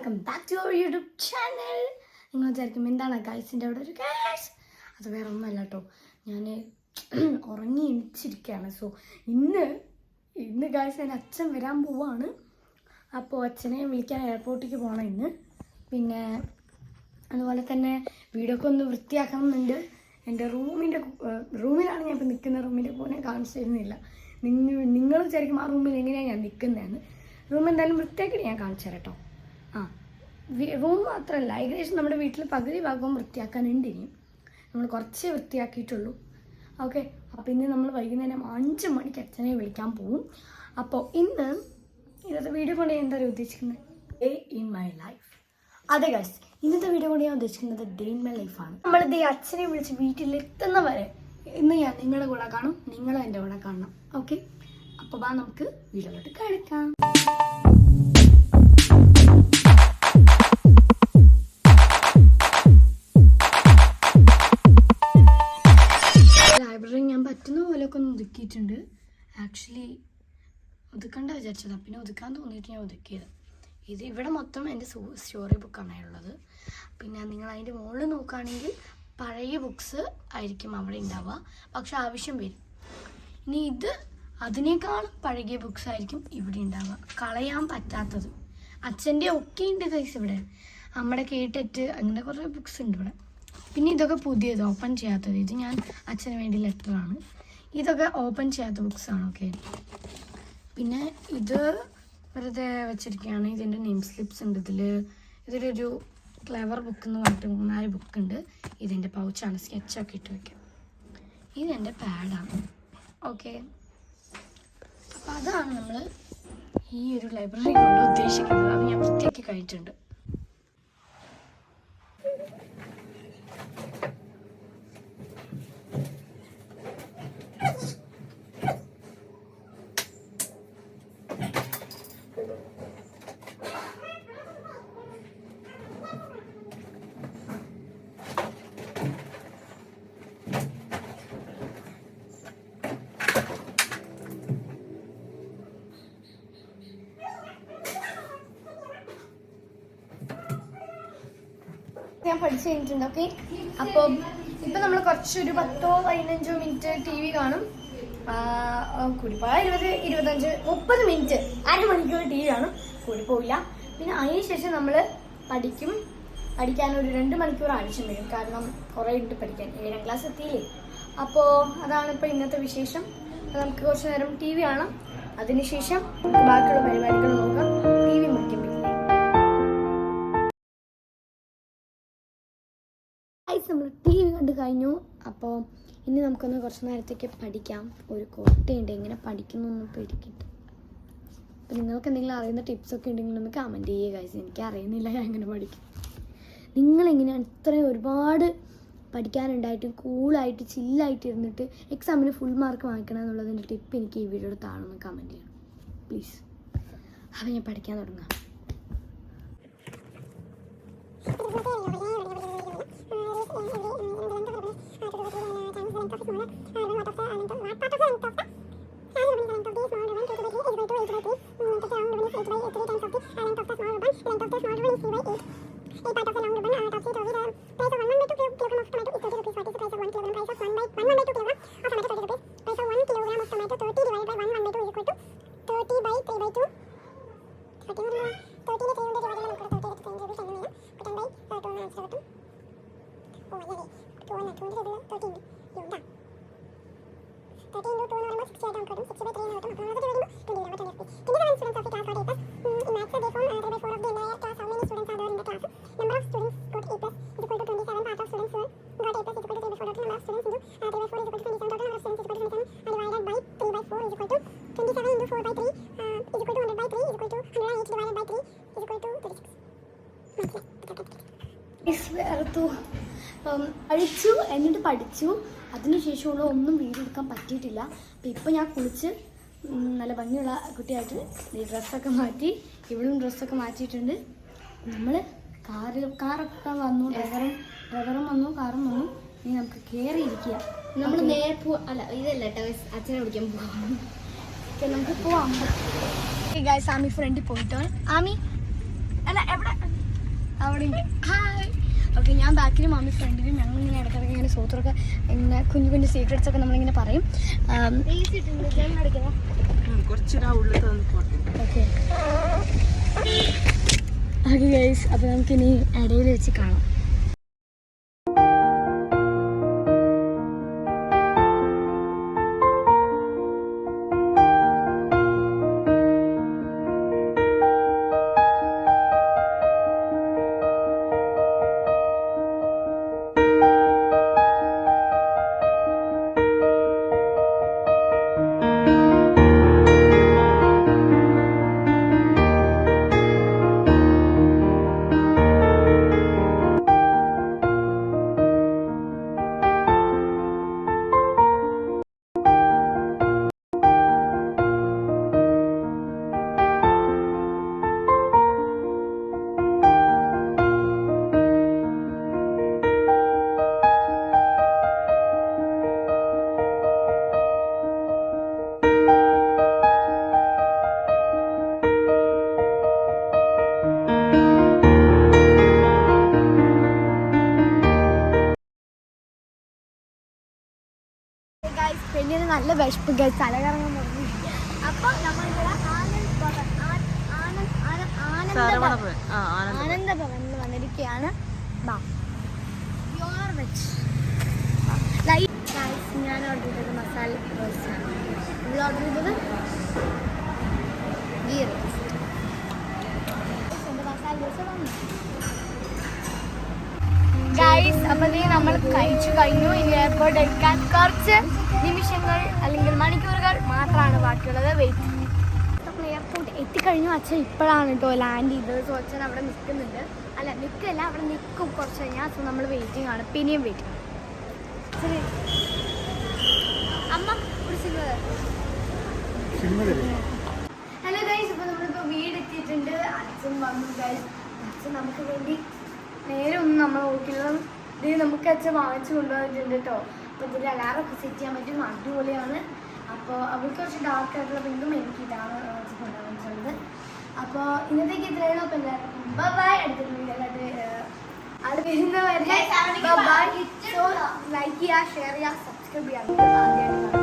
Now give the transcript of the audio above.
Welcome back to our YouTube channel. നിങ്ങൾ വിചാരിക്കും എന്താണ് ഗൈസിൻ്റെ അവിടെ ഒരു ഗൈസ്, അത് വേറെ ഒന്നുമല്ല കേട്ടോ. ഞാൻ ഉറങ്ങി എണിച്ചിരിക്കുകയാണ്. സോ ഇന്ന് ഗൈസ് എൻ്റെ അച്ഛൻ വരാൻ പോവാണ്. അപ്പോൾ അച്ഛനെ വിളിക്കാൻ എയർപോർട്ടിലേക്ക് പോകണം ഇന്ന്. പിന്നെ അതുപോലെ തന്നെ വീടൊക്കെ ഒന്ന് വൃത്തിയാക്കണമെന്നുണ്ട്. എൻ്റെ റൂമിലാണ് ഞാൻ ഇപ്പോൾ നിൽക്കുന്ന. റൂമിൻ്റെ പോലെ കാണിച്ചു തരുന്നില്ല. നിങ്ങൾ വിചാരിക്കും ആ റൂമിൽ എങ്ങനെയാണ് ഞാൻ നിൽക്കുന്നതെന്ന്. റൂം എന്തായാലും വൃത്തിയാക്കി ഞാൻ കാണിച്ചു തരാം കേട്ടോ. റൂം മാത്രമല്ല, ഏകദേശം നമ്മുടെ വീട്ടിൽ പകുതി ഭാഗവും വൃത്തിയാക്കാനുണ്ട്. ഇനിയും നമ്മൾ കുറച്ചേ വൃത്തിയാക്കിയിട്ടുള്ളൂ. ഓക്കെ, അപ്പോൾ ഇന്ന് നമ്മൾ വൈകുന്നേരം 5 മണിക്ക് അച്ഛനെ വിളിക്കാൻ പോവും. അപ്പോൾ ഇന്നത്തെ വീഡിയോ കൊണ്ട് ഞാൻ എന്താ ഉദ്ദേശിക്കുന്നത്, ഡേ ഇൻ മൈ ലൈഫ്. അതെ ഗൈസ്, ഇന്നത്തെ വീഡിയോ കൊണ്ട് ഞാൻ ഉദ്ദേശിക്കുന്നത് ഡേ ഇൻ മൈ ലൈഫാണ്. നമ്മളിത് അച്ഛനെ വിളിച്ച് വീട്ടിലെത്തുന്നവരെ ഇന്ന് ഞാൻ നിങ്ങളുടെ കൂടെ കാണും, നിങ്ങളും എൻ്റെ കൂടെ കാണണം. ഓക്കെ, അപ്പോൾ നമുക്ക് വീഡിയോയിലോട്ട് കിടക്കാം. ലൈബ്രറി ഞാൻ പറ്റുന്ന പോലെയൊക്കെ ഒന്ന് ഒതുക്കിയിട്ടുണ്ട്. ആക്ച്വലി ഒതുക്കണ്ട വിചാരിച്ചതാണ്, പിന്നെ ഒതുക്കാൻ തോന്നിയിട്ട് ഞാൻ ഒതുക്കിയത്. ഇവിടെ മൊത്തം എൻ്റെ സ്റ്റോറി ബുക്കാണ് ഉള്ളത്. പിന്നെ നിങ്ങൾ അതിൻ്റെ മുകളിൽ നോക്കുകയാണെങ്കിൽ പഴയ ബുക്സ് ആയിരിക്കും അവിടെ ഉണ്ടാവുക, പക്ഷെ ആവശ്യം വരും. ഇനി അതിനേക്കാളും പഴകിയ ബുക്സ് ആയിരിക്കും ഇവിടെ ഉണ്ടാവുക, കളയാൻ പറ്റാത്തത്. അച്ഛൻ്റെ ഒക്കെ ഉണ്ട് കൈസ് ഇവിടെ. നമ്മുടെ കേട്ടിട്ട് അങ്ങനെ കുറേ ബുക്സ് ഉണ്ട് ഇവിടെ. പിന്നെ ഇതൊക്കെ പുതിയത് ഓപ്പൺ ചെയ്യാത്തത്. ഇത് ഞാൻ അച്ഛന് വേണ്ടി ലെറ്ററാണ്. ഇതൊക്കെ ഓപ്പൺ ചെയ്യാത്ത ബുക്സാണ്. ഓക്കെ, പിന്നെ ഇത് വെറുതെ വെച്ചിരിക്കുകയാണ്. ഇതിൻ്റെ നെയിം സ്ലിപ്സ് ഉണ്ട് ഇതിലൊരു ക്ലെവർ ബുക്ക് എന്ന് പറഞ്ഞിട്ട് 3-4 ബുക്കുണ്ട്. ഇതിൻ്റെ പൗച്ചാണ്, സ്കെച്ചൊക്കെ ഇട്ട് വയ്ക്കാം. ഇതെൻ്റെ പാഡാണ്. ഓക്കെ, അപ്പോൾ അതാണ് നമ്മൾ ഈ ഒരു ലൈബ്രറി കൊണ്ട് ഉദ്ദേശിക്കുന്നത്. അത് ഞാൻ വൃത്തിയാക്കി കഴിഞ്ഞിട്ടുണ്ട്. ഞാൻ പഠിച്ചു കഴിഞ്ഞിട്ടുണ്ട്. ഓക്കെ, അപ്പോൾ ഇപ്പം നമ്മൾ കുറച്ചൊരു 10-15 മിനിറ്റ് TV കാണും. കൂടിപ്പോയാൽ 20-25-30 മിനിറ്റ്, അരമണിക്കൂർ TV കാണും, കൂടിപ്പോവില്ല. പിന്നെ അതിന് ശേഷം നമ്മൾ പഠിക്കാൻ ഒരു 2 മണിക്കൂർ ആവശ്യം വരും. കാരണം കുറേ ഉണ്ട് പഠിക്കാൻ. 7ാം ക്ലാസ് എത്തിയില്ലേ. അപ്പോൾ അതാണ് ഇപ്പോൾ ഇന്നത്തെ വിശേഷം. നമുക്ക് കുറച്ച് നേരം TV കാണാം, അതിനുശേഷം ബാക്കിയുള്ള പരിപാടികൾ നോക്കാം. TV മുറിക്കാൻ പറ്റില്ല. നമ്മൾ TV കണ്ടു കഴിഞ്ഞു. അപ്പോൾ ഇനി നമുക്കൊന്ന് കുറച്ച് നേരത്തേക്ക് പഠിക്കാം. ഒരു കോട്ടയുണ്ട്, എങ്ങനെ പഠിക്കുന്നൊന്നും പേടിക്കിട്ട്. അപ്പോൾ നിങ്ങൾക്ക് എന്തെങ്കിലും അറിയുന്ന ടിപ്സൊക്കെ ഉണ്ടെങ്കിൽ ഒന്ന് കമൻറ്റ് ചെയ്യുക ഗൈസ്. എനിക്ക് അറിയുന്നില്ല ഞാൻ എങ്ങനെ പഠിക്കും. നിങ്ങളെങ്ങനെയാണ് ഇത്രയും ഒരുപാട് പഠിക്കാനുണ്ടായിട്ടും കൂളായിട്ട് ചില്ലായിട്ട് ഇരുന്നിട്ട് എക്സാമിന് ഫുൾ മാർക്ക് വാങ്ങിക്കണം എന്നുള്ളതിൻ്റെ ടിപ്പ് എനിക്ക് ഈ വീഡിയോയുടെ താഴെ ഒന്ന് കമൻറ്റ് ചെയ്യണം പ്ലീസ്. അപ്പോൾ ഞാൻ പഠിക്കാൻ തുടങ്ങാം. കഴിച്ചു, എന്നിട്ട് പഠിച്ചു. അതിനുശേഷമുള്ള ഒന്നും വീഡിയോ എടുക്കാൻ പറ്റിയിട്ടില്ല. അപ്പോൾ ഇപ്പോൾ ഞാൻ കുളിച്ച് നല്ല ഭംഗിയുള്ള കുട്ടിയായിട്ട് ഡ്രസ്സൊക്കെ മാറ്റി, ഇവളും ഡ്രസ്സൊക്കെ മാറ്റിയിട്ടുണ്ട്. നമ്മൾ കാറൊക്കെ വന്നു, ഡ്രൈവറും വന്നു, കാറും വന്നു. ഇനി നമുക്ക് കയറിയിരിക്കുക. നമ്മൾ നേരെ ഇതല്ല അച്ഛനെ വിളിക്കാൻ പോകാം. നമുക്ക് പോവാം. ഗൈസ്, ആമി ഫ്രണ്ടിൽ പോയിട്ടോ. ആമി അല്ല എവിടെ അവിടെ ഹായ്. ഓക്കെ, ഞാൻ ബാക്കിൽ മമ്മി ഫ്രണ്ടിലും ഞങ്ങളിങ്ങനെ ഇടയ്ക്കിടയ്ക്ക് ഇങ്ങനെ സൂത്രമൊക്കെ ഇങ്ങനെ കുഞ്ഞു കുഞ്ഞു സീക്രട്സ് ഒക്കെ നമ്മളിങ്ങനെ പറയും. ഓക്കെ ഓക്കെ ഗൈസ്, അപ്പോൾ നമുക്കിനി ഇടയിൽ വെച്ച് കാണാം. പെണ്ണിന് നല്ല വിശപ്പ് ഗൈസ്, തലകറങ്ങാൻ തുടങ്ങി. അപ്പോൾ നമ്മളിവിടെ ആനന്ദ ഭവനിൽ വന്നിരിക്കുകയാണ്. ഞാൻ ഓർഡർ ചെയ്തത് മസാല റോസ്റ്റാണ്. നിങ്ങൾ ഓർഡർ ചെയ്തത് ഗീ റോസ്റ്റ്. മസാല ദോശ വന്നു ഗൈസ്. അപ്പോൾ നമ്മൾ കഴിച്ചു കഴിഞ്ഞു. ഇനി എയർപോർട്ട് എടുക്കാൻ കുറച്ച് നിമിഷങ്ങൾ അല്ലെങ്കിൽ മണിക്കൂറുകൾ മാത്രമാണ് ബാക്കിയുള്ളത്. വെയിറ്റ്. നമ്മൾ എയർപോർട്ട് എത്തിക്കഴിഞ്ഞു. അച്ഛൻ ഇപ്പോഴാണ് കേട്ടോ ലാൻഡ് ചെയ്തത്. സോ അച്ഛൻ അവിടെ നിൽക്കുന്നുണ്ട്. അല്ല നിൽക്കില്ല, അവിടെ നിൽക്കും കുറച്ച് കഴിഞ്ഞാൽ. സോ നമ്മൾ വെയിറ്റിംഗ് ആണ്, പിന്നെയും വെയിറ്റിംഗ്. അമ്മ ഹലോ ഗൈസ്, അപ്പോൾ നമ്മളിപ്പോൾ വീട് എത്തിയിട്ടുണ്ട്. അച്ഛൻ വന്നു ഗൈസ്. അച്ഛൻ നമുക്ക് വേണ്ടി നേരെ ഒന്നും നമ്മൾ നോക്കില്ല. ഇത് നമുക്ക് അച്ഛൻ വാങ്ങിച്ചു കൊണ്ടുവന്നിട്ടുണ്ട് കേട്ടോ. അപ്പോൾ ഇതിൽ അലാറൊക്കെ സെറ്റ് ചെയ്യാൻ പറ്റും, അടിപൊളിയാണ്. അപ്പോൾ അവൾക്ക് കുറച്ച് ഡാർക്ക് ആയിട്ടുള്ള പിങ്കും എനിക്ക് ഇതാണ് കൊണ്ടുവന്നിട്ടുള്ളത്. അപ്പോൾ ഇന്നത്തേക്ക് ഇത്രയുള്ളൂ. അപ്പോൾ എല്ലാവർക്കും ബൈ. അടുത്ത വീഡിയോയിലായിട്ട് അത് വരുന്നവരെ ബൈ. സോ ലൈക്ക് ചെയ്യുക, ഷെയർ ചെയ്യുക, സബ്സ്ക്രൈബ് ചെയ്യുക.